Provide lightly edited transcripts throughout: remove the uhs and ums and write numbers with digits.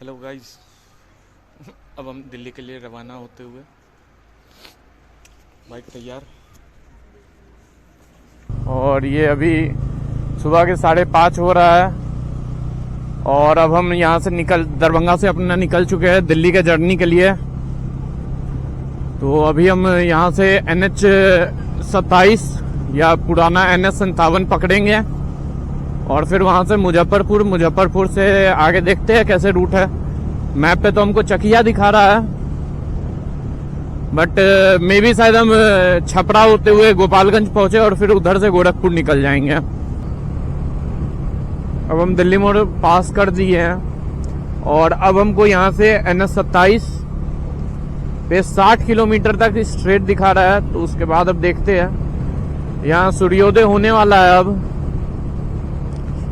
Hello guys. अब हम दिल्ली के लिए रवाना होते हुए, बाइक तैयार। और ये अभी सुबह के 5:30 हो रहा है और अब हम यहाँ से दरभंगा से अपना निकल चुके हैं दिल्ली के जर्नी के लिए। तो अभी हम यहाँ से NH 27 या पुराना NH 57 पकड़ेंगे और फिर वहाँ से मुजफ्फरपुर से आगे देखते हैं कैसे रूट है। मैप पे तो हमको चकिया दिखा रहा है, बट मे भी शायद हम छपरा होते हुए गोपालगंज पहुंचे और फिर उधर से गोरखपुर निकल जाएंगे। अब हम दिल्ली मोड़ पास कर दिए हैं और अब हमको यहाँ से NH 27 पे 60 किलोमीटर तक स्ट्रेट दिखा रहा है। तो उसके बाद अब देखते हैं, यहाँ सूर्योदय होने वाला है। अब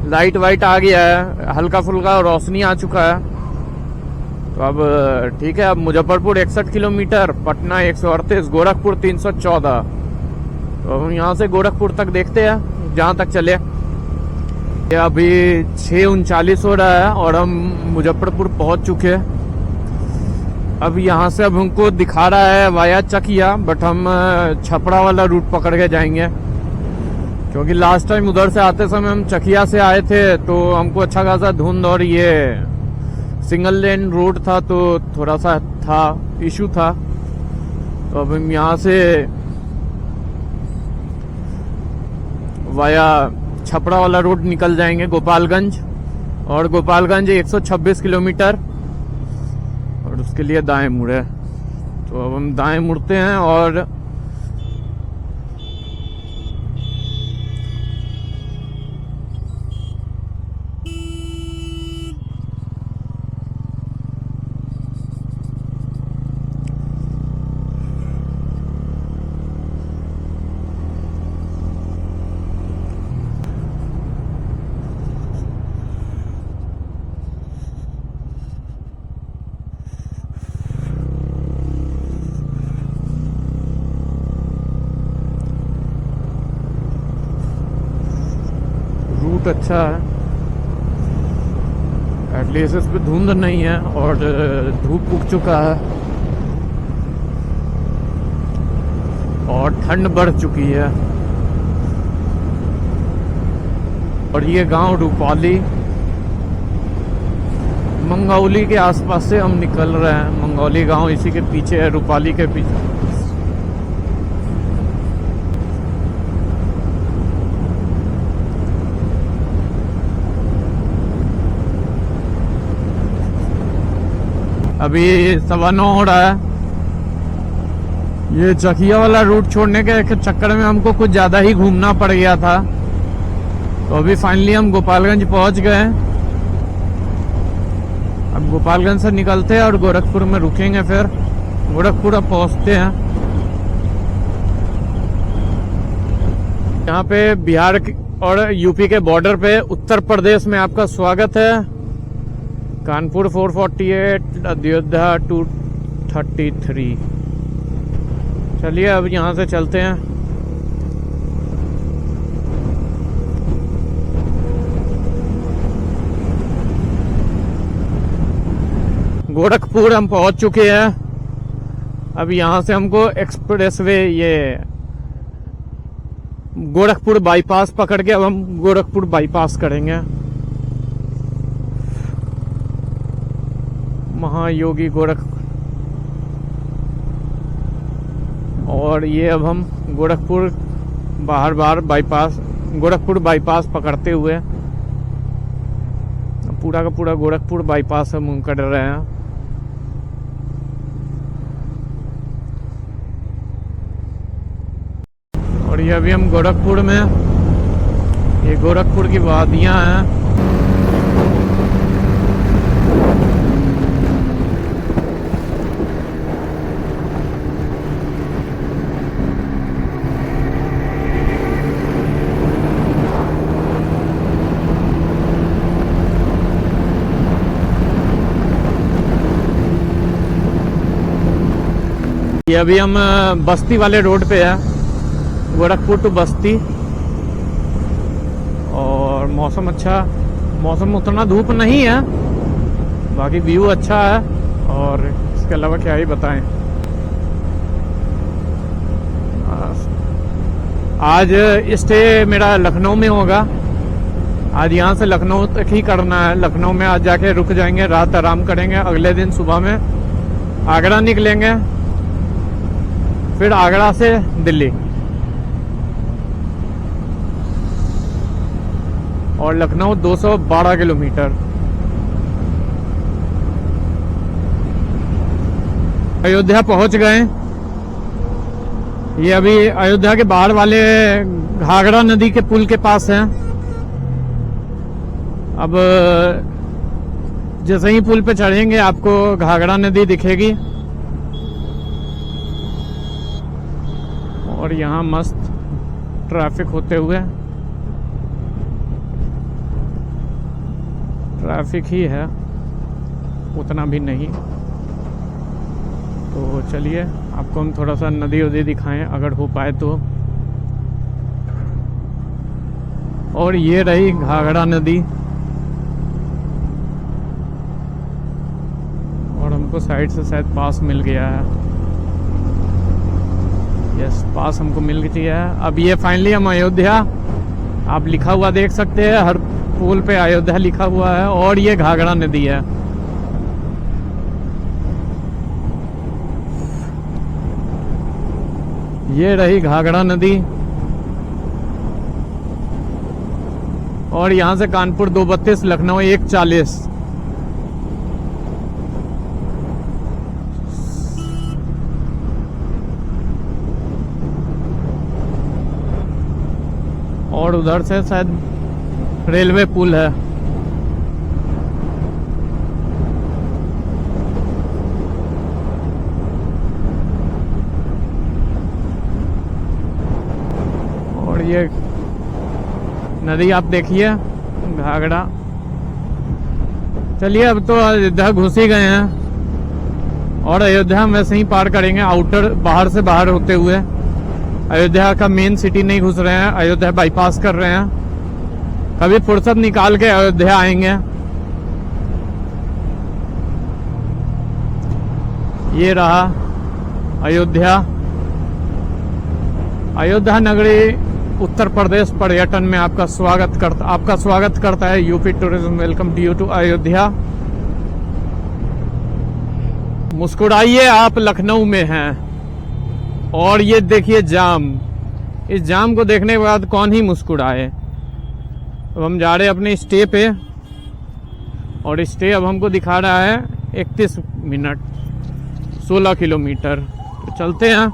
लाइट वाइट आ गया है, हल्का फुल्का रोशनी आ चुका है। तो अब ठीक है। अब मुजफ्फरपुर 61 किलोमीटर, पटना 138, गोरखपुर 314। तो हम यहाँ से गोरखपुर तक देखते हैं जहाँ तक चले। अभी 6:39 हो रहा है और हम मुजफ्फरपुर पहुँच चुके हैं। अब यहाँ से अब हमको दिखा रहा है वाया चकिया, बट हम छपरा वाला रूट पकड़ के जाएंगे क्योंकि लास्ट टाइम उधर से आते समय हम चकिया से आए थे तो हमको अच्छा खासा धुंध और ये सिंगल लेन रोड था तो थोड़ा सा इशू था। तो अब हम यहाँ से वाया छपरा वाला रोड निकल जाएंगे गोपालगंज, और गोपालगंज 126 किलोमीटर और उसके लिए दाएं मुड़े। तो अब हम दाएं मुड़ते हैं और अच्छा है। एटलीस्ट इस पे धुंध नहीं है और धूप उग चुका है और ठंड बढ़ चुकी है। और ये गांव रूपाली मंगौली के आसपास से हम निकल रहे हैं। मंगौली गांव इसी के पीछे है, रूपाली के पीछे। अभी 9:15 हो रहा है। ये चकिया वाला रूट छोड़ने के चक्कर में हमको कुछ ज्यादा ही घूमना पड़ गया था। तो अभी फाइनली हम गोपालगंज पहुंच गए। अब गोपालगंज से निकलते हैं और गोरखपुर में रुकेंगे। फिर गोरखपुर अब पहुंचते हैं। यहाँ पे बिहार और यूपी के बॉर्डर पे उत्तर प्रदेश में आपका स्वागत है। कानपुर 448, अयोध्या 233। चलिए अब यहाँ से चलते हैं। गोरखपुर हम पहुंच चुके हैं। अब यहाँ से हमको एक्सप्रेसवे ये गोरखपुर बाईपास पकड़ के अब हम गोरखपुर बाईपास करेंगे। महायोगी गोरख। और ये अब हम गोरखपुर गोरखपुर बाईपास पकड़ते हुए पूरा का पूरा गोरखपुर बाईपास हम कर रहे हैं। और ये अभी हम गोरखपुर में, ये गोरखपुर की वादियां हैं। ये अभी हम बस्ती वाले रोड पे है, गोरखपुर टू बस्ती। और मौसम अच्छा, मौसम उतना धूप नहीं है बाकी व्यू अच्छा है और इसके अलावा क्या ही बताएं। आज स्टे मेरा लखनऊ में होगा। आज यहाँ से लखनऊ तक ही करना है। लखनऊ में आज जाके रुक जाएंगे, रात आराम करेंगे। अगले दिन सुबह में आगरा निकलेंगे, फिर आगरा से दिल्ली और लखनऊ 212 किलोमीटर। अयोध्या पहुंच गए। ये अभी अयोध्या के बाहर वाले घाघरा नदी के पुल के पास है। अब जैसे ही पुल पे चढ़ेंगे आपको घाघरा नदी दिखेगी और यहाँ मस्त ट्रैफिक होते हुए, ट्रैफिक ही है, उतना भी नहीं। तो चलिए आपको हम थोड़ा सा नदी वदी दिखाएं अगर हो पाए तो। और ये रही घाघरा नदी और हमको साइड से शायद पास मिल गया है। यस, पास हमको मिल गया है। अब ये फाइनली हम अयोध्या, आप लिखा हुआ देख सकते हैं, हर पुल पे अयोध्या लिखा हुआ है और ये घाघरा नदी है। ये रही घाघरा नदी और यहां से कानपुर 232, लखनऊ 140। और उधर से शायद रेलवे पुल है। और ये नदी आप देखिए घाघरा। चलिए अब तो अयोध्या घुस ही गए हैं और अयोध्या हम वैसे ही पार करेंगे, आउटर बाहर से बाहर होते हुए। अयोध्या का मेन सिटी नहीं घुस रहे हैं, अयोध्या बाईपास कर रहे हैं। कभी फुर्सत निकाल के अयोध्या आएंगे। ये रहा अयोध्या। अयोध्या नगरी उत्तर प्रदेश पर्यटन में आपका स्वागत करता है UP tourism. Welcome to you to Ayodhya. मुस्कुराइए, आप लखनऊ में हैं। और ये देखिए जाम। इस जाम को देखने के बाद कौन ही मुस्कुराए। अब हम जा रहे हैं अपने स्टे पे और स्टे अब हमको दिखा रहा है 31 मिनट 16 किलोमीटर। तो चलते हैं।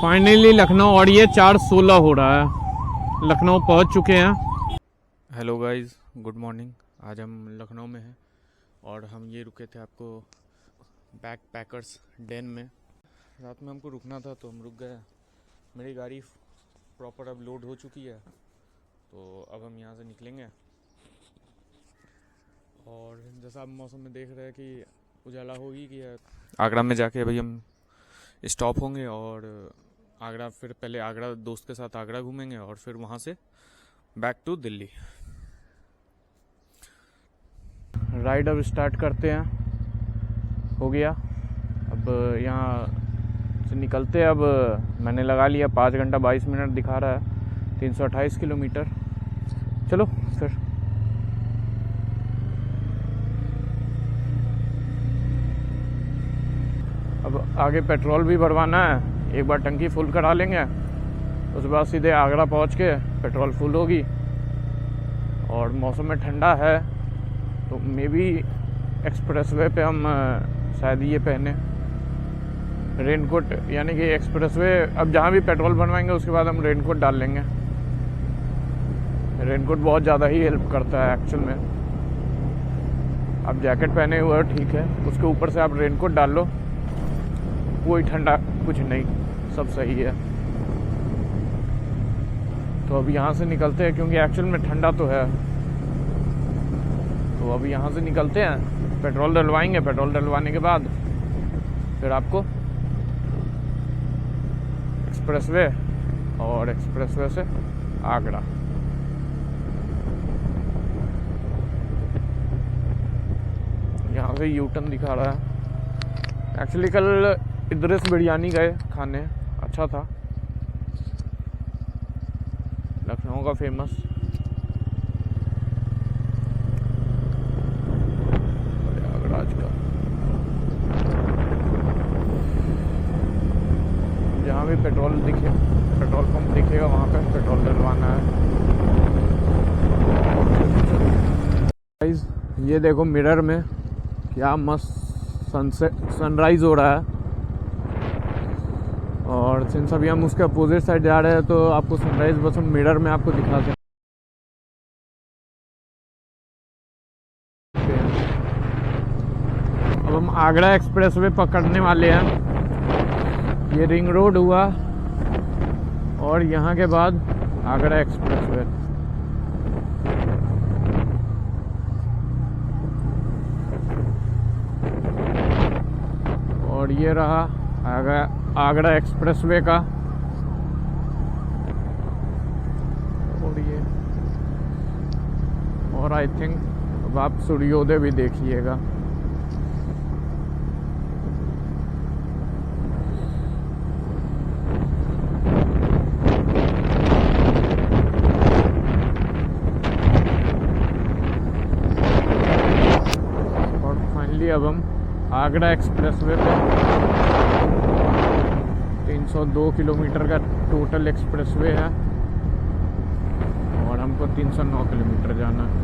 फाइनली लखनऊ, और ये 4:16 हो रहा है। लखनऊ पहुंच चुके हैं। Hello guys, good morning. आज हम लखनऊ में हैं और हम ये रुके थे आपको बैक पैकर्स डेन में। रात में हमको रुकना था तो हम रुक गए। मेरी गाड़ी प्रॉपर अब लोड हो चुकी है तो अब हम यहाँ से निकलेंगे। और जैसा आप मौसम में देख रहे हैं कि उजाला हो ही गया है। आगरा में जाके अभी हम स्टॉप होंगे और आगरा, फिर पहले आगरा दोस्त के साथ आगरा घूमेंगे और फिर वहाँ से बैक टू दिल्ली। राइड अब स्टार्ट करते हैं। हो गया, अब यहाँ से निकलते हैं। अब मैंने लगा लिया 5 घंटा 22 मिनट दिखा रहा है, 328 किलोमीटर। चलो फिर। अब आगे पेट्रोल भी भरवाना है, एक बार टंकी फुल करा लेंगे, उसके बाद सीधे आगरा पहुंच के पेट्रोल फुल होगी। और मौसम में ठंडा है तो मे बी एक्सप्रेसवे पे हम शायद ये पहने रेनकोट, यानी कि एक्सप्रेसवे अब जहाँ भी पेट्रोल बनवाएंगे उसके बाद हम रेनकोट डाल लेंगे। रेनकोट बहुत ज़्यादा ही हेल्प करता है एक्चुअल में। आप जैकेट पहने हुए हो ठीक है, उसके ऊपर से आप रेनकोट डाल लो, कोई ठंडा कुछ नहीं, सब सही है। तो अब यहाँ से निकलते हैं क्योंकि एक्चुअल में ठंडा तो है। तो अब यहाँ से निकलते हैं, पेट्रोल डलवाएंगे। पेट्रोल डलवाने के बाद फिर आपको एक्सप्रेसवे और एक्सप्रेसवे से आगरा। से यू टर्न दिखा रहा है। एक्चुअली कल इद्रिस बिरयानी गए खाने, अच्छा था, लखनऊ का फेमस। प्रयागराज का जहाँ भी पेट्रोल पंप दिखेगा वहाँ पे पेट्रोल डलवाना है। गाइस ये देखो मिरर में क्या मस्त सनराइज हो रहा है, और सिंस अभी हम उसके अपोजिट साइड जा रहे हैं तो आपको सनराइज बस हम मिरर में आपको दिखा सकते हैं। अब हम आगरा एक्सप्रेसवे पकड़ने वाले हैं। ये रिंग रोड हुआ और यहाँ के बाद आगरा एक्सप्रेसवे। और ये रहा आगरा एक्सप्रेसवे का। और ये, और आई थिंक अब आप सूर्योदय भी देखिएगा। और फाइनली अब हम आगरा एक्सप्रेसवे पे 302 किलोमीटर का टोटल एक्सप्रेसवे है और हमको 309 किलोमीटर जाना है।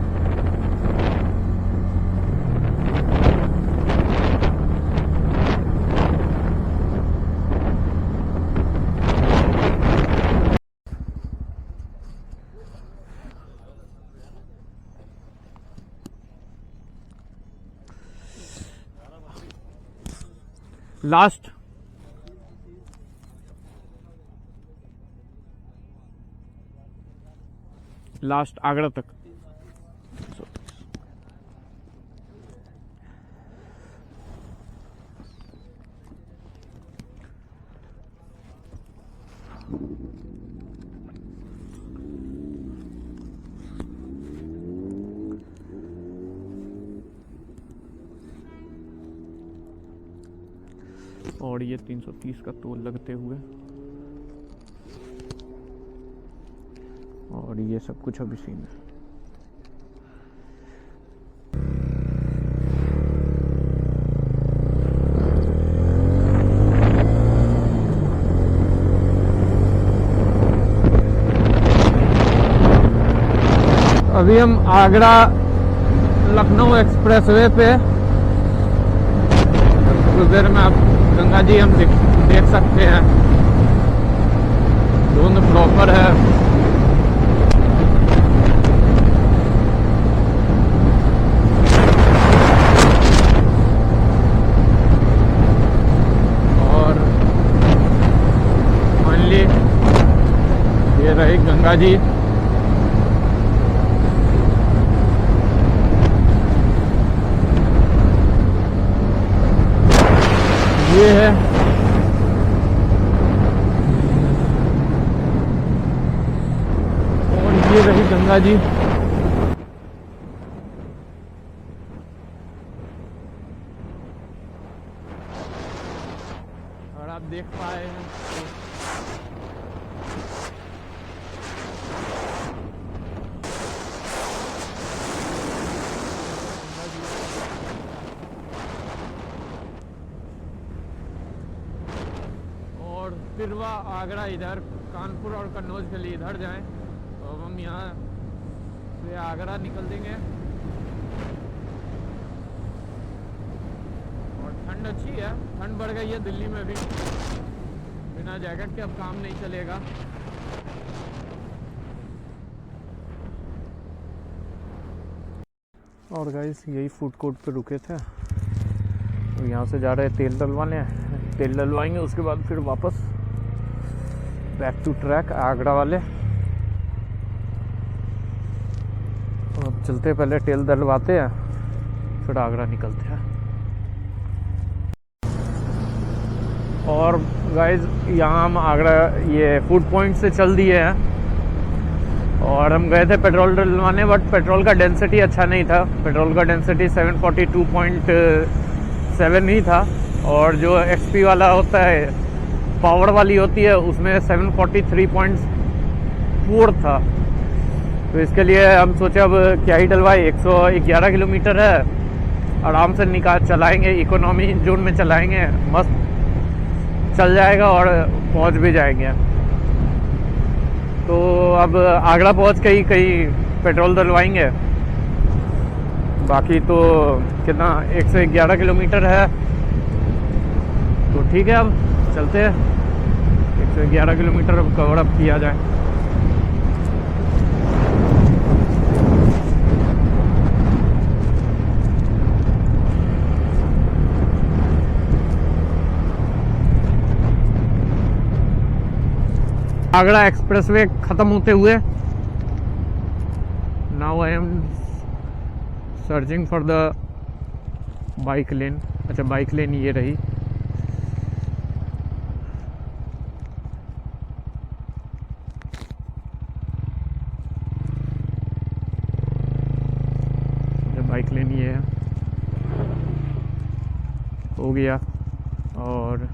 लास्ट आगरा तक। और ये 330 का टोल लगते हुए, और ये सब कुछ अभी सीन है। अभी हम आगरा लखनऊ एक्सप्रेसवे पे, कुछ देर में आप गंगा जी हम देख सकते हैं। धुंध प्रॉपर है। और फाइनली ये रही गंगा जी। ये है और ये रही गंगा जी। और आप देख पाए हैं फिर वह आगरा इधर कानपुर और कन्नौज के लिए इधर जाएं तो अब हम यहाँ से आगरा निकल देंगे। और ठंड अच्छी है, ठंड बढ़ गई है दिल्ली में भी। बिना जैकेट के अब काम नहीं चलेगा। और गाइस यही फूड कोर्ट पे रुके थे, तो यहाँ से जा रहे तेल डलवाने, तेल डलवाएंगे उसके बाद फिर वापस बैक टू ट्रैक आगरा वाले। तो अब चलते पहले तेल डलवाते हैं फिर आगरा निकलते हैं। और गाइज यहाँ हम आगरा ये फूड पॉइंट से चल दिए हैं। और हम गए थे पेट्रोल डलवाने, बट पेट्रोल का डेंसिटी अच्छा नहीं था। पेट्रोल का डेंसिटी 742.7 ही था, और जो एक्सपी वाला होता है, पावर वाली होती है, उसमें 743.4 था। तो इसके लिए हम सोचे अब क्या ही डलवाए। 111 किलोमीटर है, आराम से निकाल चलाएंगे, इकोनॉमी जोन में चलाएंगे, मस्त चल जाएगा और पहुंच भी जाएंगे। तो अब आगरा पहुंच के ही कहीं पेट्रोल डलवाएंगे। बाकी तो कितना 111 किलोमीटर है, तो ठीक है, अब चलते हैं। 111 किलोमीटर अब कवर अप किया जाए। आगरा एक्सप्रेसवे खत्म होते हुए now I am searching for the bike lane. अच्छा, बाइक लेन ये रही। बाइक लेन ये है, हो गया। और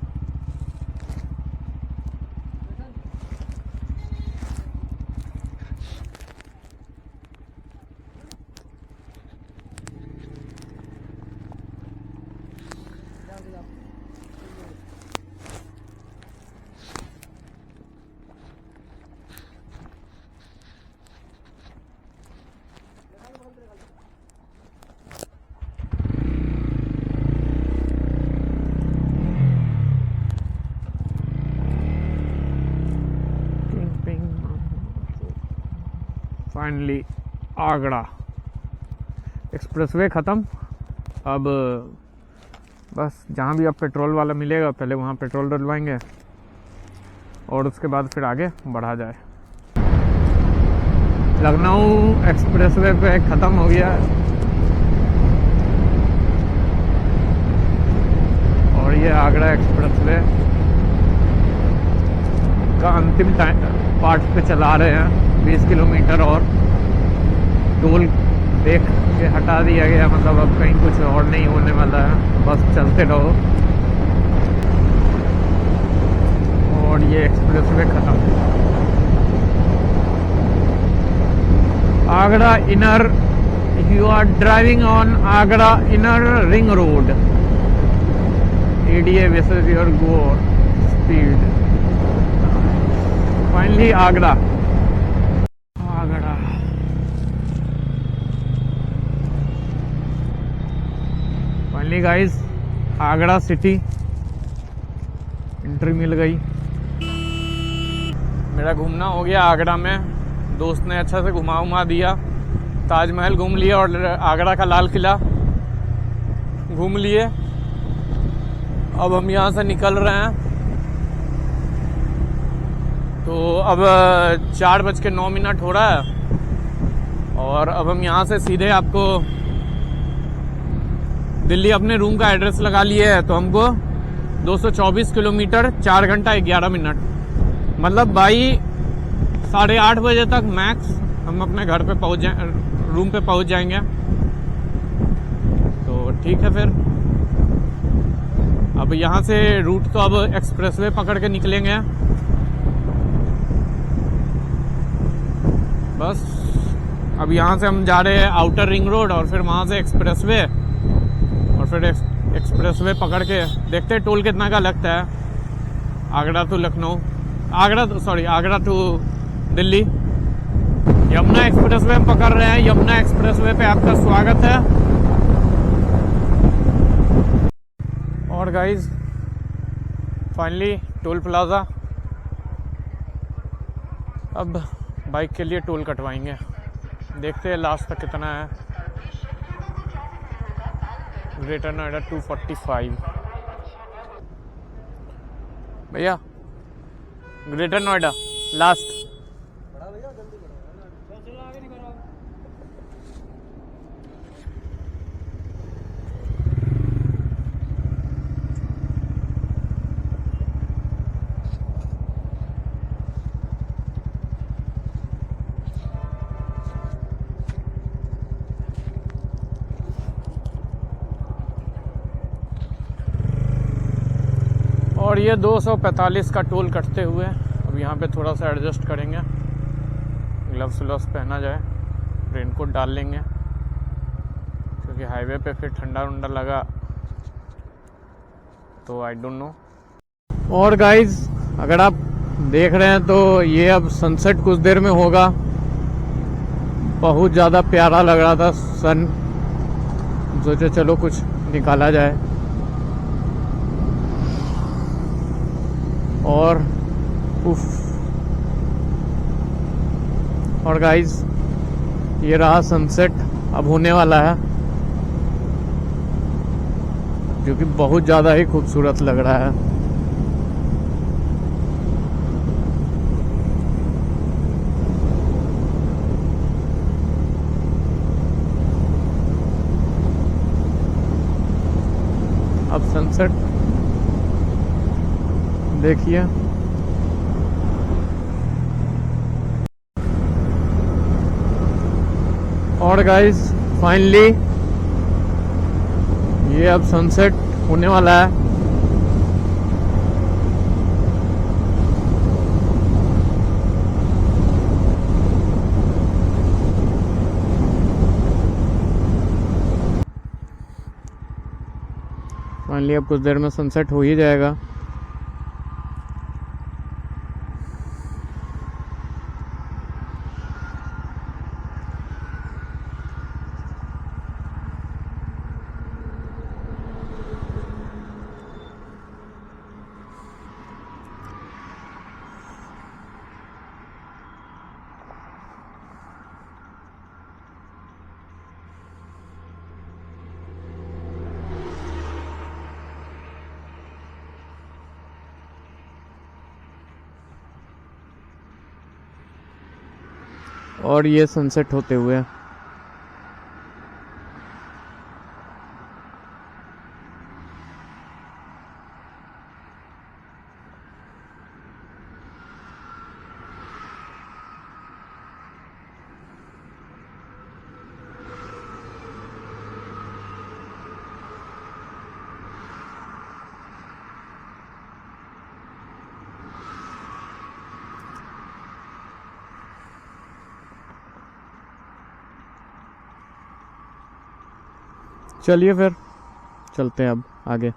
फाइनली आगरा एक्सप्रेसवे ख़त्म। अब बस जहाँ भी अब पेट्रोल वाला मिलेगा पहले वहाँ पेट्रोल डलवाएंगे, और उसके बाद फिर आगे बढ़ा जाए। लखनऊ एक्सप्रेसवे पे ख़त्म हो गया, और ये आगरा एक्सप्रेसवे का अंतिम पार्ट पे चला रहे हैं। 20 किलोमीटर और टोल देख के हटा दिया गया, मतलब अब कहीं कुछ और नहीं होने वाला है, बस चलते रहो। और ये एक्सप्रेसवे खत्म। Agra inner, you are driving on Agra inner ring road, ADA versus your go speed। Finally Agra. Finally guys, Agra city entry मिल गई। मेरा घूमना हो गया आगरा में, दोस्त ने अच्छा से घुमा दिया। ताजमहल घूम लिया और आगरा का लाल किला घूम लिए। अब हम यहाँ से निकल रहे हैं। तो अब 4:09 हो रहा है, और अब हम यहाँ से सीधे आपको दिल्ली अपने रूम का एड्रेस लगा लिए है। तो हमको 224 किलोमीटर 4 घंटा 11 मिनट, मतलब भाई 8:30 बजे तक मैक्स हम अपने घर पे पहुँच जाए, रूम पे पहुँच जाएंगे। तो ठीक है, फिर अब यहाँ से रूट तो अब एक्सप्रेसवे पकड़ के निकलेंगे। बस अब यहाँ से हम जा रहे हैं आउटर रिंग रोड, और फिर वहाँ से एक्सप्रेसवे, और फिर एक्सप्रेसवे पकड़ के देखते हैं टोल कितना का लगता है। Agra to Lucknow, Agra to Delhi. Yamuna expressway हम पकड़ रहे हैं। यमुना एक्सप्रेसवे पे आपका स्वागत है। और गाइज फाइनली टोल प्लाजा। अब बाइक के लिए टोल कटवाएंगे, देखते हैं लास्ट तक कितना है। ग्रेटर नोएडा 245 भैया, ग्रेटर नोएडा लास्ट। और ये 245 का टोल कटते हुए अब यहाँ पे थोड़ा सा एडजस्ट करेंगे, ग्लव्स व्लव्स पहना जाए, रेनकोट डाल लेंगे क्योंकि हाईवे पे फिर ठंडा वंडा लगा तो आई डोंट नो। और गाइज अगर आप देख रहे हैं तो ये अब सनसेट कुछ देर में होगा। बहुत ज़्यादा प्यारा लग रहा था सन, सोचे चलो कुछ निकाला जाए। और उफ, और गाइज ये रहा सनसेट, अब होने वाला है, जो कि बहुत ज़्यादा ही खूबसूरत लग रहा है। अब सनसेट देखिए, और गाइस फाइनली ये अब सनसेट होने वाला है। फाइनली अब कुछ देर में सनसेट हो ही जाएगा। और ये सनसेट होते हुए चलिए फिर चलते हैं अब आगे।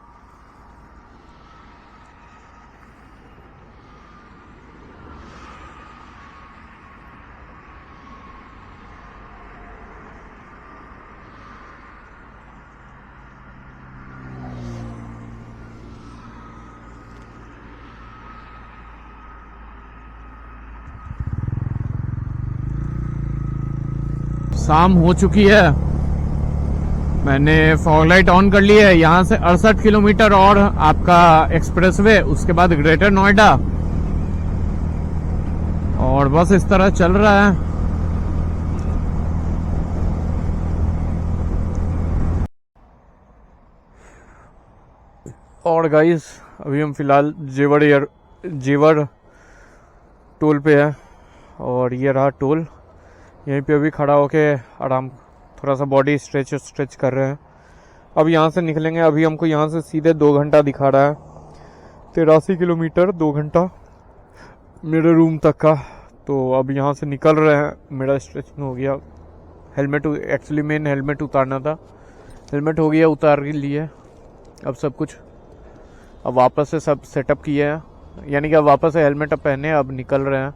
शाम हो चुकी है, मैंने फॉग लाइट ऑन कर ली है। यहाँ से 68 किलोमीटर और आपका एक्सप्रेसवे, उसके बाद ग्रेटर नोएडा, और बस इस तरह चल रहा है। और गाइस अभी हम फिलहाल जेवर टोल पे है, और ये रहा टोल। यहीं पे अभी खड़ा होके आराम थोड़ा सा बॉडी स्ट्रेच कर रहे हैं। अब यहाँ से निकलेंगे। अभी हमको यहाँ से सीधे 2 घंटा दिखा रहा है, 83 किलोमीटर 2 घंटा मेरे रूम तक का। तो अब यहाँ से निकल रहे हैं, मेरा स्ट्रेचिंग हो गया। हेलमेट एक्चुअली मेन हेलमेट उतारना था, हेलमेट हो गया, उतार लिए। अब सब कुछ अब वापस से सब सेटअप किया है, यानी कि अब वापस से हेलमेट अब पहने, अब निकल रहे हैं।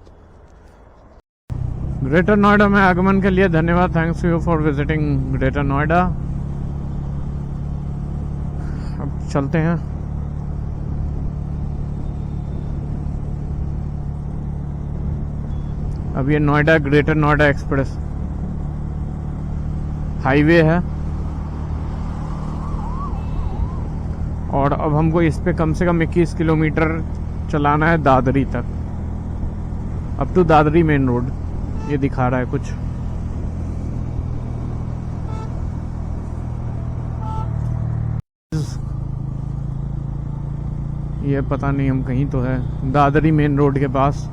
ग्रेटर नोएडा में आगमन के लिए धन्यवाद। Thanks you for visiting greater Noida. अब चलते हैं। अब ये Noida greater Noida express highway है, और अब हमको इस पे कम से कम 21 किलोमीटर चलाना है दादरी तक, up to Dadri main road. ये दिखा रहा है कुछ। ये पता नहीं, हम कहीं तो है दादरी मेन रोड के पास।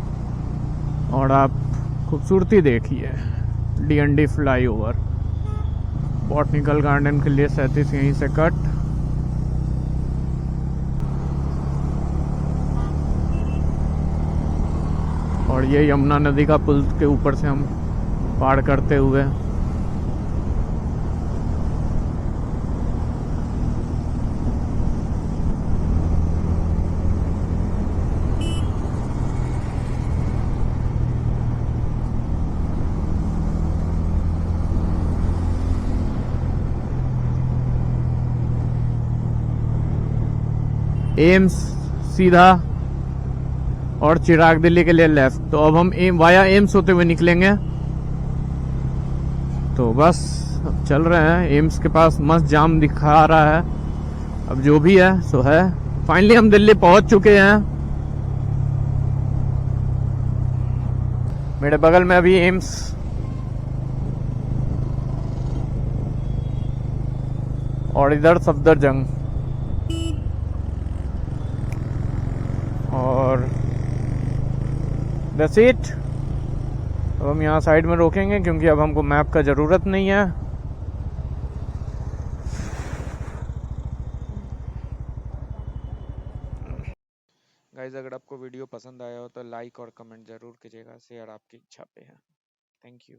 और आप खूबसूरती देखिए, DND फ्लाईओवर, बॉटनिकल गार्डन के लिए 37 यहीं से कट। और ये यमुना नदी का पुल के ऊपर से हम पार करते हुए एम्स सीधा और चिराग दिल्ली के लिए लेफ्ट। तो अब हम वाया एम्स होते हुए निकलेंगे। तो बस अब चल रहे हैं, एम्स के पास मस्त जाम दिखा रहा है। अब जो भी है सो है। फाइनली हम दिल्ली पहुंच चुके हैं। मेरे बगल में अभी एम्स, और इधर सफदरजंग, और दैट्स इट। अब हम यहाँ साइड में रोकेंगे क्योंकि अब हमको मैप का ज़रूरत नहीं है। गाइस, अगर आपको वीडियो पसंद आया हो तो लाइक और कमेंट ज़रूर कीजिएगा। शेयर आपकी इच्छा पे है। Thank you.